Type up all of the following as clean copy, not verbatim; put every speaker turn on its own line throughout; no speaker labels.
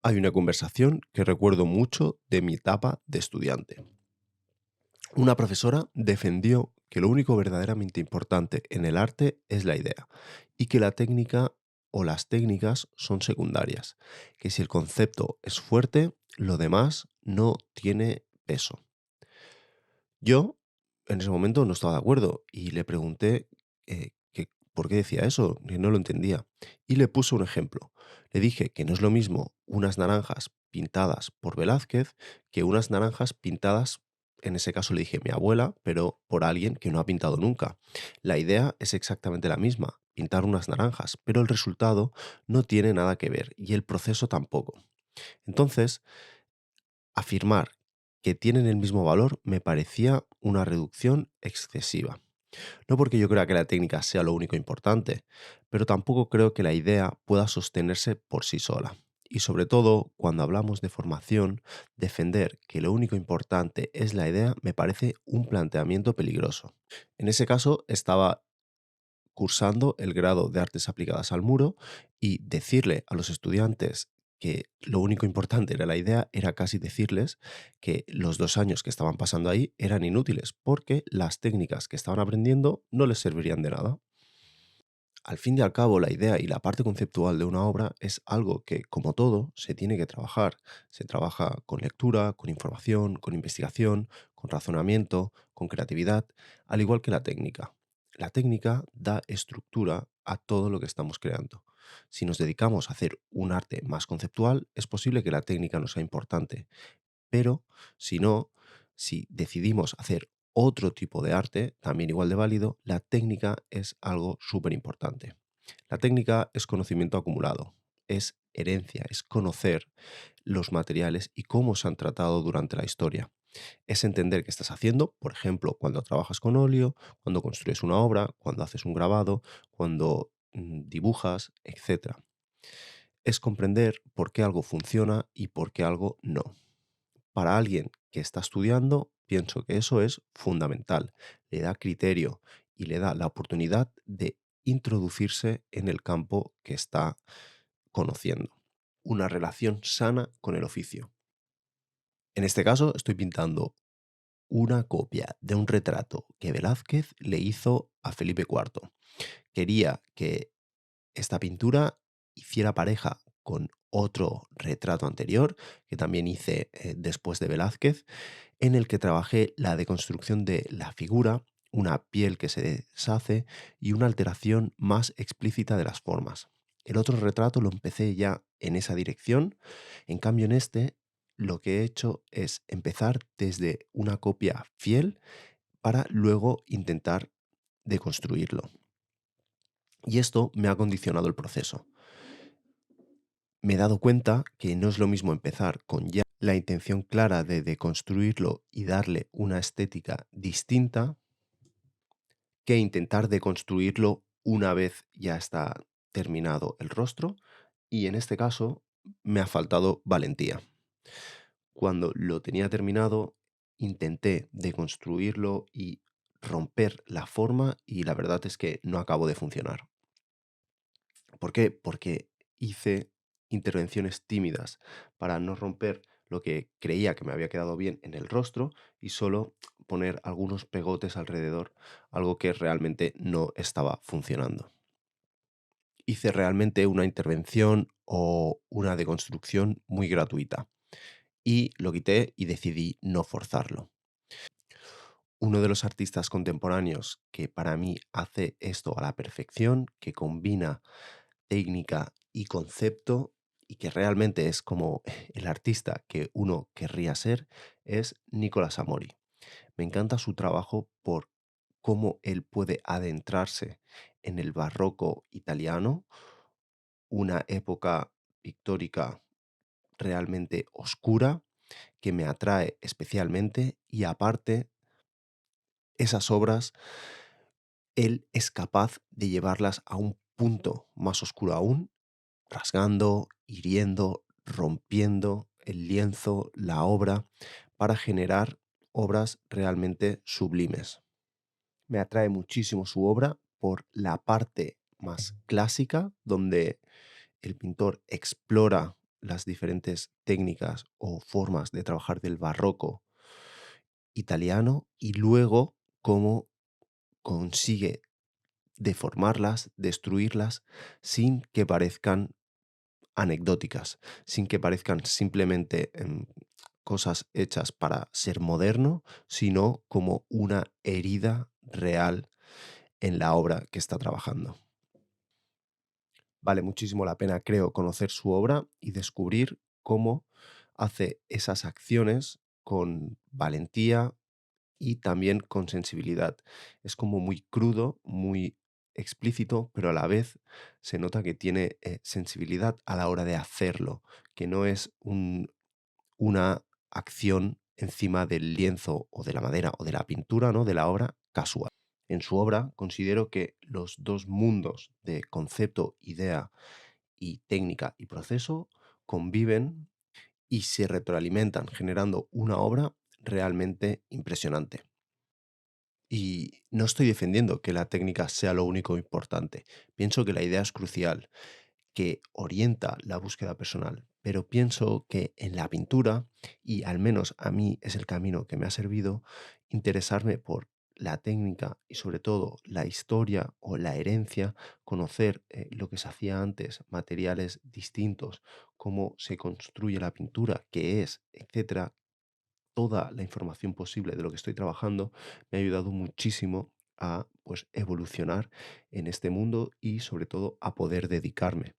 Hay una conversación que recuerdo mucho de mi etapa de estudiante. Una profesora defendió que lo único verdaderamente importante en el arte es la idea y que la técnica o las técnicas son secundarias, que si el concepto es fuerte, lo demás no tiene peso. Yo en ese momento no estaba de acuerdo y le pregunté por qué decía eso, que no lo entendía. Y le puse un ejemplo. Le dije que no es lo mismo unas naranjas pintadas por Velázquez que unas naranjas pintadas, en ese caso le dije mi abuela, pero por alguien que no ha pintado nunca. La idea es exactamente la misma, pintar unas naranjas, pero el resultado no tiene nada que ver y el proceso tampoco. Entonces, afirmar que tienen el mismo valor me parecía una reducción excesiva. No porque yo crea que la técnica sea lo único importante, pero tampoco creo que la idea pueda sostenerse por sí sola. Y sobre todo, cuando hablamos de formación, defender que lo único importante es la idea me parece un planteamiento peligroso. En ese caso, estaba cursando el grado de Artes Aplicadas al Muro y decirle a los estudiantes que lo único importante era la idea, era casi decirles que los 2 años que estaban pasando ahí eran inútiles, porque las técnicas que estaban aprendiendo no les servirían de nada. Al fin y al cabo, la idea y la parte conceptual de una obra es algo que, como todo, se tiene que trabajar. Se trabaja con lectura, con información, con investigación, con razonamiento, con creatividad, al igual que la técnica. La técnica da estructura a todo lo que estamos creando. Si nos dedicamos a hacer un arte más conceptual, es posible que la técnica no sea importante, pero si no, si decidimos hacer otro tipo de arte, también igual de válido, la técnica es algo súper importante. La técnica es conocimiento acumulado, es herencia, es conocer los materiales y cómo se han tratado durante la historia. Es entender qué estás haciendo, por ejemplo, cuando trabajas con óleo, cuando construyes una obra, cuando haces un grabado, cuando dibujas, etc. Es comprender por qué algo funciona y por qué algo no. Para alguien que está estudiando, pienso que eso es fundamental. Le da criterio y le da la oportunidad de introducirse en el campo que está conociendo. Una relación sana con el oficio. En este caso, estoy pintando una copia de un retrato que Velázquez le hizo a Felipe IV. Quería que esta pintura hiciera pareja con otro retrato anterior que también hice después de Velázquez, en el que trabajé la deconstrucción de la figura, una piel que se deshace y una alteración más explícita de las formas. El otro retrato lo empecé ya en esa dirección, en cambio en este lo que he hecho es empezar desde una copia fiel para luego intentar deconstruirlo. Y esto me ha condicionado el proceso. Me he dado cuenta que no es lo mismo empezar con ya la intención clara de deconstruirlo y darle una estética distinta que intentar deconstruirlo una vez ya está terminado el rostro, y en este caso me ha faltado valentía. Cuando lo tenía terminado, intenté deconstruirlo y romper la forma y la verdad es que no acabó de funcionar. ¿Por qué? Porque hice intervenciones tímidas para no romper lo que creía que me había quedado bien en el rostro y solo poner algunos pegotes alrededor, algo que realmente no estaba funcionando. Hice realmente una intervención o una deconstrucción muy gratuita y lo quité y decidí no forzarlo. Uno de los artistas contemporáneos que para mí hace esto a la perfección, que combina técnica y concepto y que realmente es como el artista que uno querría ser, es Nicolas Amori. Me encanta su trabajo por cómo él puede adentrarse en el barroco italiano, una época pictórica realmente oscura que me atrae especialmente, y aparte esas obras él es capaz de llevarlas a un punto más oscuro aún, rasgando, hiriendo, rompiendo el lienzo, la obra, para generar obras realmente sublimes. Me atrae muchísimo su obra por la parte más clásica, donde el pintor explora las diferentes técnicas o formas de trabajar del barroco italiano y luego cómo consigue deformarlas, destruirlas, sin que parezcan anecdóticas, sin que parezcan simplemente cosas hechas para ser moderno, sino como una herida real en la obra que está trabajando. Vale muchísimo la pena, creo, conocer su obra y descubrir cómo hace esas acciones con valentía y también con sensibilidad. Es como muy crudo, muy explícito, pero a la vez se nota que tiene sensibilidad a la hora de hacerlo, que no es una acción encima del lienzo o de la madera o de la pintura, ¿no? De la obra casual. En su obra considero que los dos mundos de concepto, idea y técnica y proceso conviven y se retroalimentan, generando una obra realmente impresionante. Y no estoy defendiendo que la técnica sea lo único importante. Pienso que la idea es crucial, que orienta la búsqueda personal, pero pienso que en la pintura, y al menos a mí es el camino que me ha servido, interesarme por la técnica y sobre todo la historia o la herencia, conocer lo que se hacía antes, materiales distintos, cómo se construye la pintura, qué es, etcétera, toda la información posible de lo que estoy trabajando me ha ayudado muchísimo a pues evolucionar en este mundo y sobre todo a poder dedicarme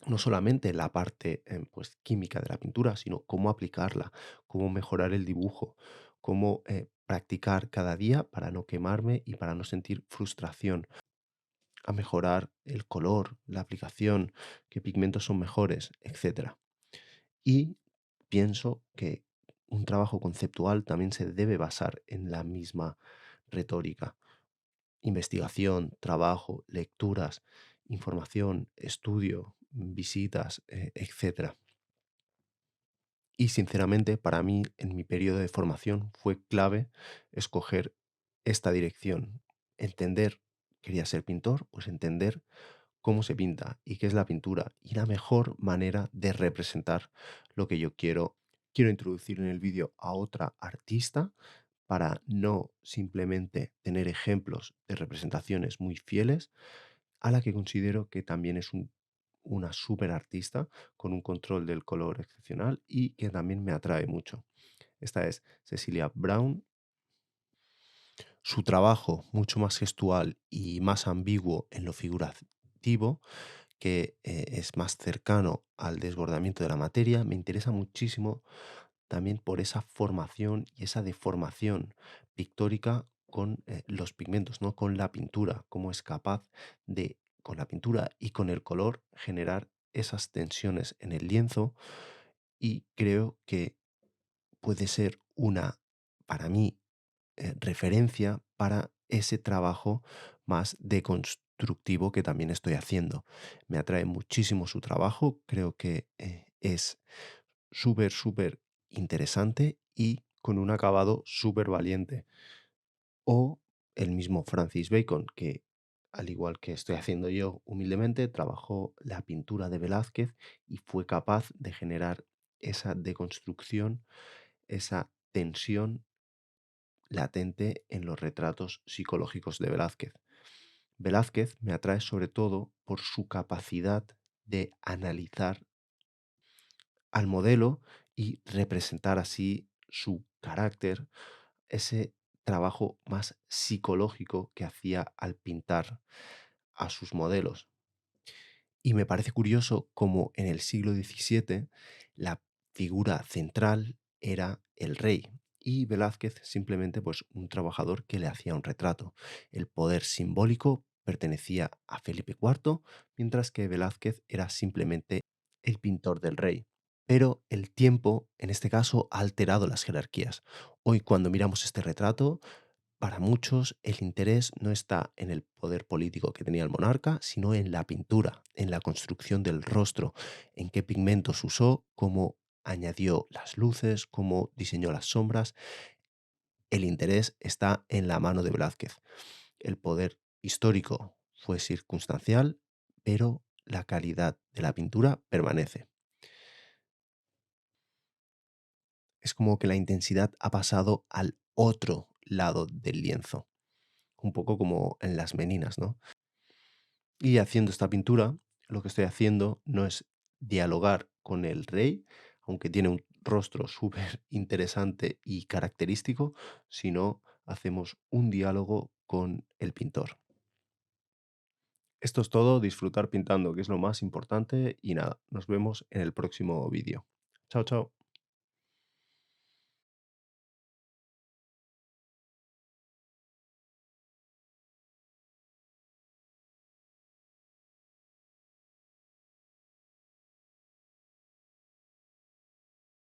no solamente la parte pues química de la pintura, sino cómo aplicarla, cómo mejorar el dibujo, cómo practicar cada día para no quemarme y para no sentir frustración, a mejorar el color, la aplicación, qué pigmentos son mejores, etcétera. Y pienso que un trabajo conceptual también se debe basar en la misma retórica. Investigación, trabajo, lecturas, información, estudio, visitas, etcétera. Y sinceramente, para mí, en mi periodo de formación, fue clave escoger esta dirección. Entender, quería ser pintor, pues entender cómo se pinta y qué es la pintura y la mejor manera de representar lo que yo quiero introducir en el vídeo a otra artista para no simplemente tener ejemplos de representaciones muy fieles, a la que considero que también es una súper artista con un control del color excepcional y que también me atrae mucho. Esta es Cecilia Brown. Su trabajo, mucho más gestual y más ambiguo en lo figurativo, que es más cercano al desbordamiento de la materia, me interesa muchísimo también por esa formación y esa deformación pictórica con los pigmentos, ¿no? Con la pintura, cómo es capaz de, con la pintura y con el color, generar esas tensiones en el lienzo y creo que puede ser una, para mí, referencia para ese trabajo más deconstructivo que también estoy haciendo. Me atrae muchísimo su trabajo, creo que es súper, súper interesante y con un acabado súper valiente. O el mismo Francis Bacon, que al igual que estoy haciendo yo humildemente, trabajó la pintura de Velázquez y fue capaz de generar esa deconstrucción, esa tensión latente en los retratos psicológicos de Velázquez. Velázquez me atrae sobre todo por su capacidad de analizar al modelo y representar así su carácter, ese trabajo más psicológico que hacía al pintar a sus modelos. Y me parece curioso cómo en el siglo XVII la figura central era el rey y Velázquez simplemente pues un trabajador que le hacía un retrato. El poder simbólico pertenecía a Felipe IV, mientras que Velázquez era simplemente el pintor del rey. Pero el tiempo, en este caso, ha alterado las jerarquías. Hoy, cuando miramos este retrato, para muchos el interés no está en el poder político que tenía el monarca, sino en la pintura, en la construcción del rostro, en qué pigmentos usó, cómo añadió las luces, cómo diseñó las sombras. El interés está en la mano de Velázquez. El poder histórico fue circunstancial, pero la calidad de la pintura permanece. Es como que la intensidad ha pasado al otro lado del lienzo, un poco como en las meninas, ¿no? Y haciendo esta pintura, lo que estoy haciendo no es dialogar con el rey, aunque tiene un rostro súper interesante y característico, sino hacemos un diálogo con el pintor. Esto es todo, disfrutar pintando, que es lo más importante, y nada, nos vemos en el próximo vídeo. Chao, chao.